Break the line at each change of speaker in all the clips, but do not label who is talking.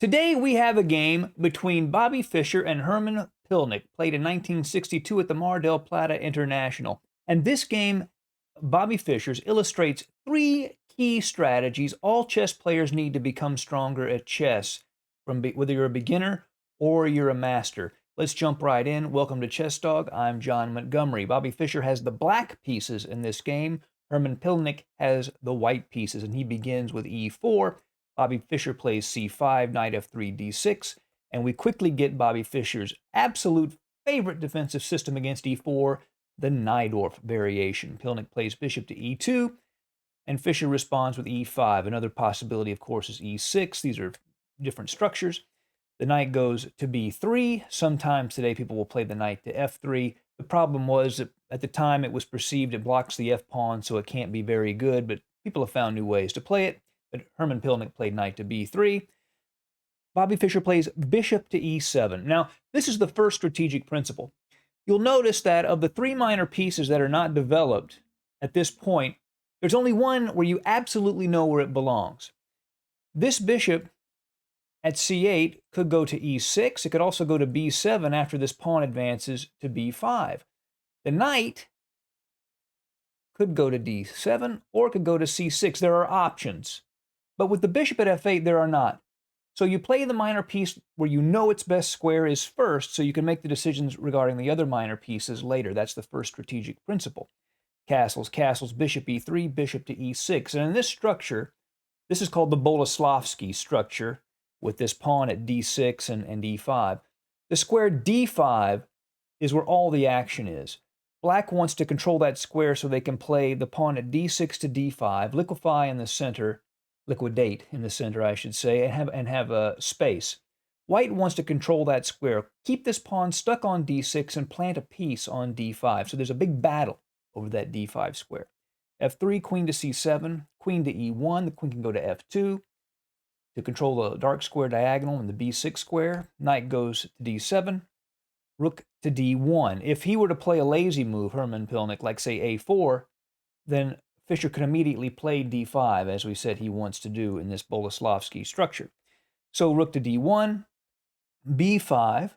Today we have a game between Bobby Fischer and Hermann Pilnik, played in 1962 at the Mar del Plata International. And this game, Bobby Fischer's, illustrates three key strategies all chess players need to become stronger at chess, whether you're a beginner or you're a master. Let's jump right in. Welcome to Chess Dog. I'm John Montgomery. Bobby Fischer has the black pieces in this game. Hermann Pilnik has the white pieces, and he begins with e4. Bobby Fischer plays c5, knight f3, d6, and we quickly get Bobby Fischer's absolute favorite defensive system against e4, the Najdorf variation. Pilnik plays bishop to e2, and Fischer responds with e5. Another possibility, of course, is e6. These are different structures. The knight goes to b3. Sometimes today people will play the knight to f3. The problem was that at the time it was perceived it blocks the f-pawn, so it can't be very good, but people have found new ways to play it. But Hermann Pilnik played knight to b3. Bobby Fischer plays bishop to e7. Now, this is the first strategic principle. You'll notice that of the three minor pieces that are not developed at this point, there's only one where you absolutely know where it belongs. This bishop at c8 could go to e6. It could also go to b7 after this pawn advances to b5. The knight could go to d7 or it could go to c6. There are options. But with the bishop at f8, there are not. So you play the minor piece where you know its best square is first, so you can make the decisions regarding the other minor pieces later. That's the first strategic principle. Castles, castles, bishop e3, bishop to e6. And in this structure, this is called the Boleslavsky structure, with this pawn at d6 and e5. The square d5 is where all the action is. Black wants to control that square so they can play the pawn at d6 to d5, liquidate in the center, I should say, and have a space. White wants to control that square, keep this pawn stuck on d6 and plant a piece on d5. So there's a big battle over that d5 square. f3, queen to c7, queen to e1. The queen can go to f2 to control the dark square diagonal in the b6 square. Knight goes to d7, rook to d1. If he were to play a lazy move, Hermann Pilnik, like say a4, then Fischer could immediately play d5, as we said he wants to do in this Boleslavsky structure. So rook to d1, b5,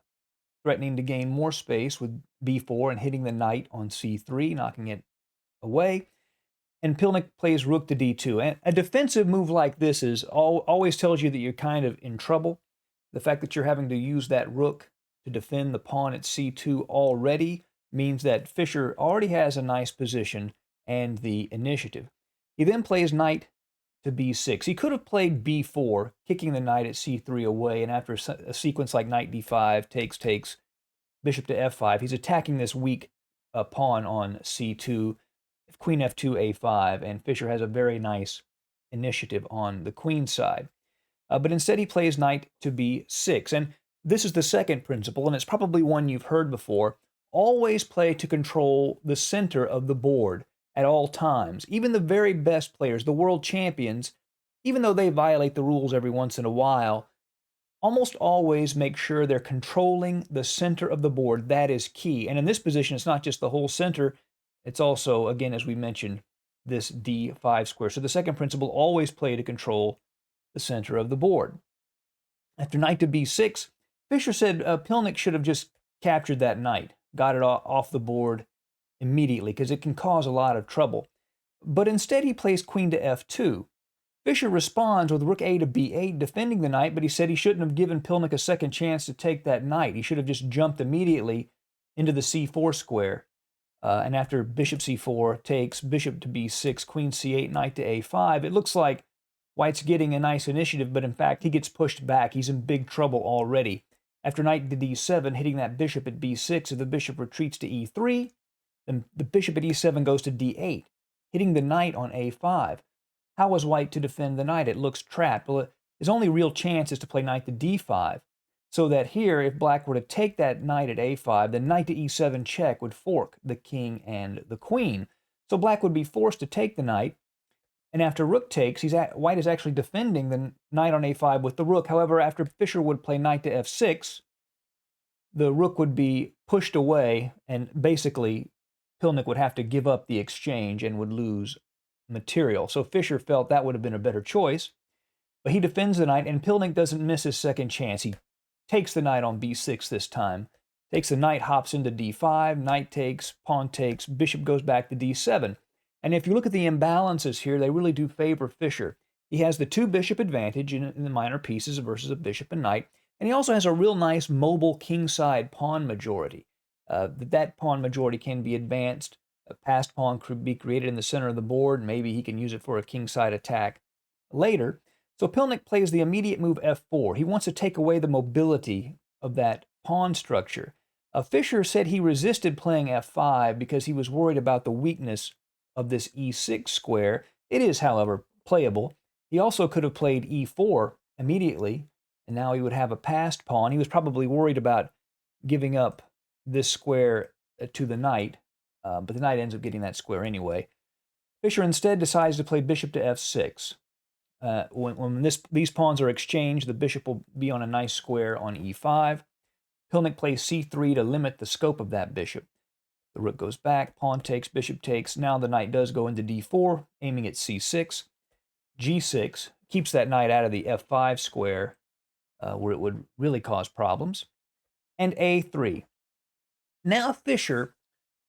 threatening to gain more space with b4 and hitting the knight on c3, knocking it away. And Pilnik plays rook to d2. And a defensive move like this always tells you that you're kind of in trouble. The fact that you're having to use that rook to defend the pawn at c2 already means that Fischer already has a nice position and the initiative. He then plays knight to b6. He could have played b4, kicking the knight at c3 away, and after a sequence like knight d5, takes, bishop to f5, he's attacking this weak pawn on c2, queen f2, a5, and Fischer has a very nice initiative on the queen side. But instead he plays knight to b6, and this is the second principle, and it's probably one you've heard before. Always play to control the center of the board at all times. Even the very best players, the world champions, even though they violate the rules every once in a while, almost always make sure they're controlling the center of the board. That is key. And in this position, it's not just the whole center, it's also, again, as we mentioned, this d5 square. So the second principle, always play to control the center of the board. After knight to b6, Fischer said Pilnik should have just captured that knight, got it off the board immediately, because it can cause a lot of trouble. But instead he plays queen to f2. Fischer responds with rook a to b8, defending the knight, but he said he shouldn't have given Pilnik a second chance to take that knight. He should have just jumped immediately into the c4 square. And after bishop c4 takes, bishop to b6, queen c8, knight to a5, it looks like White's getting a nice initiative, but in fact he gets pushed back. He's in big trouble already. After knight to d7, hitting that bishop at b6, if the bishop retreats to e3, then the bishop at e7 goes to d8, hitting the knight on a5. How is White to defend the knight? It looks trapped. Well, his only real chance is to play knight to d5, so that here, if Black were to take that knight at a5, the knight to e7 check would fork the king and the queen. So Black would be forced to take the knight, and after rook takes, White is actually defending the knight on a5 with the rook. However, after Fischer would play knight to f6, the rook would be pushed away, and basically Pilnik would have to give up the exchange and would lose material. So Fischer felt that would have been a better choice. But he defends the knight, and Pilnik doesn't miss his second chance. He takes the knight on b6 this time. Takes the knight, hops into d5, knight takes, pawn takes, bishop goes back to d7. And if you look at the imbalances here, they really do favor Fischer. He has the two bishop advantage in the minor pieces versus a bishop and knight, and he also has a real nice mobile kingside pawn majority. That pawn majority can be advanced. A passed pawn could be created in the center of the board. Maybe he can use it for a kingside attack later. So Pilnik plays the immediate move f4. He wants to take away the mobility of that pawn structure. Fischer said he resisted playing f5 because he was worried about the weakness of this e6 square. It is, however, playable. He also could have played e4 immediately, and now he would have a passed pawn. He was probably worried about giving up this square to the knight, but the knight ends up getting that square anyway. Fischer instead decides to play bishop to f6. When these pawns are exchanged, the bishop will be on a nice square on e5. Pilnik plays c3 to limit the scope of that bishop. The rook goes back, pawn takes, bishop takes. Now the knight does go into d4, aiming at c6. g6 keeps that knight out of the f5 square, where it would really cause problems. And a3. Now Fischer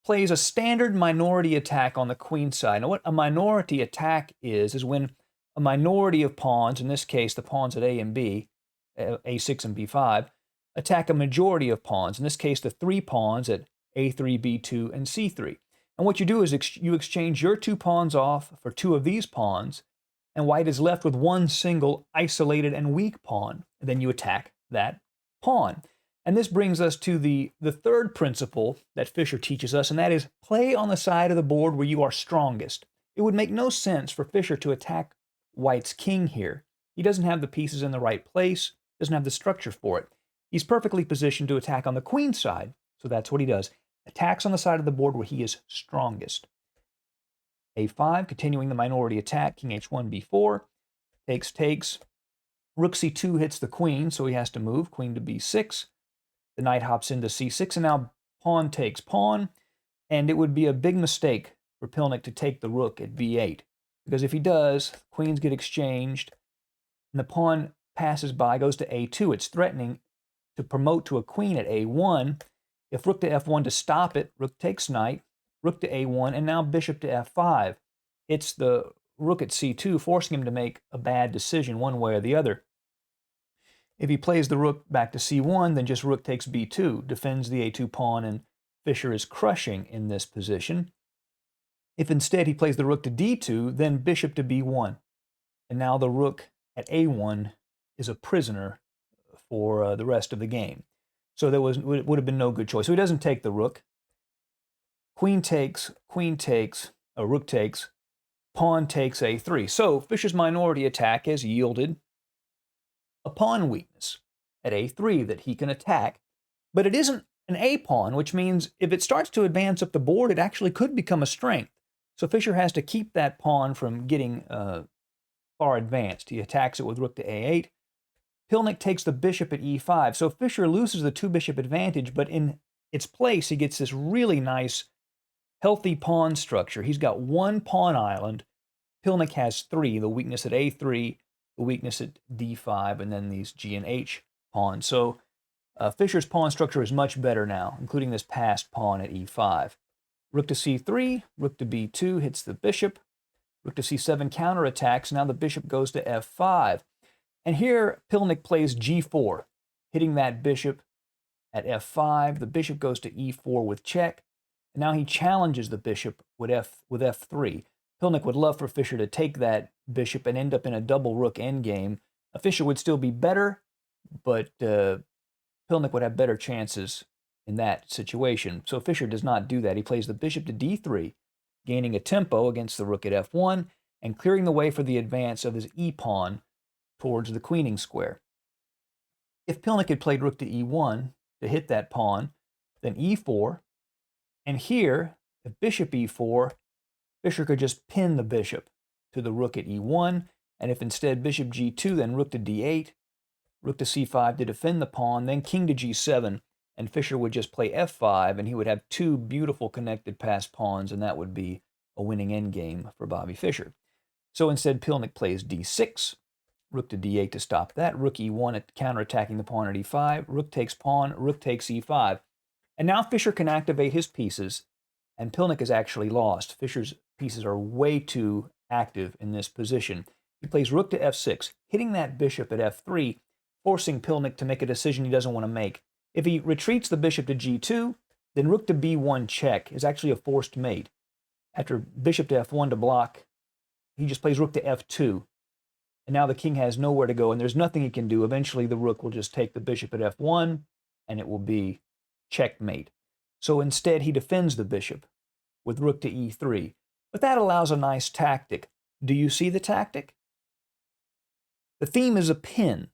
plays a standard minority attack on the queen side. Now what a minority attack is when a minority of pawns, in this case the pawns at a and b, a6 and b5, attack a majority of pawns, in this case the three pawns at a3, b2, and c3. And what you do is you exchange your two pawns off for two of these pawns, and white is left with one single isolated and weak pawn. And then you attack that pawn. And this brings us to the third principle that Fischer teaches us, and that is play on the side of the board where you are strongest. It would make no sense for Fischer to attack white's king here. He doesn't have the pieces in the right place, doesn't have the structure for it. He's perfectly positioned to attack on the queen side, so that's what he does. Attacks on the side of the board where he is strongest. a5, continuing the minority attack, king h1, b4, takes. Rook c2 hits the queen, so he has to move, queen to b6. The knight hops into c6, and now pawn takes pawn, and it would be a big mistake for Pilnik to take the rook at b8, because if he does, queens get exchanged, and the pawn passes by, goes to a2. It's threatening to promote to a queen at a1. If rook to f1 to stop it, rook takes knight, rook to a1, and now bishop to f5. It's the rook at c2, forcing him to make a bad decision one way or the other. If he plays the rook back to c1, then just rook takes b2, defends the a2 pawn, and Fischer is crushing in this position. If instead he plays the rook to d2, then bishop to b1. And now the rook at a1 is a prisoner for the rest of the game. So there would have been no good choice. So he doesn't take the rook. Queen takes, rook takes, pawn takes a3. So Fischer's minority attack has yielded a pawn weakness at a3 that he can attack, but it isn't an a pawn, which means if it starts to advance up the board, it actually could become a strength. So Fischer has to keep that pawn from getting far advanced. He attacks it with rook to a8. Pilnik takes the bishop at e5. So Fischer loses the two bishop advantage, but in its place, he gets this really nice, healthy pawn structure. He's got one pawn island. Pilnik has three, the weakness at a3, the weakness at d5, and then these g and h pawns. So Fischer's pawn structure is much better now, including this passed pawn at e5. Rook to c3, rook to b2 hits the bishop. Rook to c7 counterattacks. Now the bishop goes to f5. And here Pilnik plays g4, hitting that bishop at f5. The bishop goes to e4 with check. And now he challenges the bishop with f3. Pilnik would love for Fischer to take that bishop and end up in a double rook endgame. Fischer would still be better, but Pilnik would have better chances in that situation. So Fischer does not do that. He plays the bishop to d3, gaining a tempo against the rook at f1 and clearing the way for the advance of his e-pawn towards the queening square. If Pilnik had played rook to e1 to hit that pawn, then e4, and here, if bishop e4, Fischer could just pin the bishop to the rook at e1, and if instead bishop g2, then rook to d8, rook to c5 to defend the pawn, then king to g7, and Fischer would just play f5, and he would have two beautiful connected passed pawns, and that would be a winning endgame for Bobby Fischer. So instead, Pilnik plays d6. rook to d8 to stop that. Rook e1 at counterattacking the pawn at e5. Rook takes pawn, rook takes e5. And now Fischer can activate his pieces, and Pilnik is actually lost. Fischer's pieces are way too active in this position. He plays rook to f6, hitting that bishop at f3, forcing Pilnik to make a decision he doesn't want to make. If he retreats the bishop to g2, then rook to b1 check is actually a forced mate. After bishop to f1 to block, he just plays rook to f2. And now the king has nowhere to go, and there's nothing he can do. Eventually, the rook will just take the bishop at f1, and it will be checkmate. So instead, he defends the bishop with rook to e3. But that allows a nice tactic. Do you see the tactic? The theme is a pin.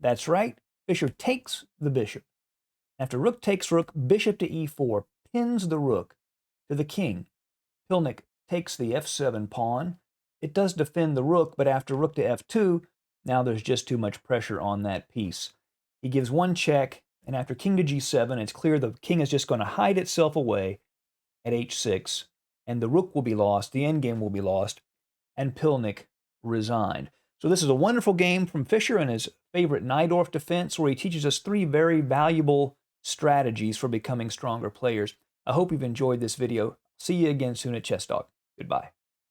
That's right. Fischer takes the bishop. After rook takes rook, bishop to e4 pins the rook to the king. Pilnik takes the f7 pawn. It does defend the rook, but after rook to f2, now there's just too much pressure on that piece. He gives one check, and after king to g7, it's clear the king is just going to hide itself away at h6, and the rook will be lost, the endgame will be lost, and Pilnik resigned. So this is a wonderful game from Fischer and his favorite Najdorf defense, where he teaches us 3 very valuable strategies for becoming stronger players. I hope you've enjoyed this video. See you again soon at Chess Talk. Goodbye.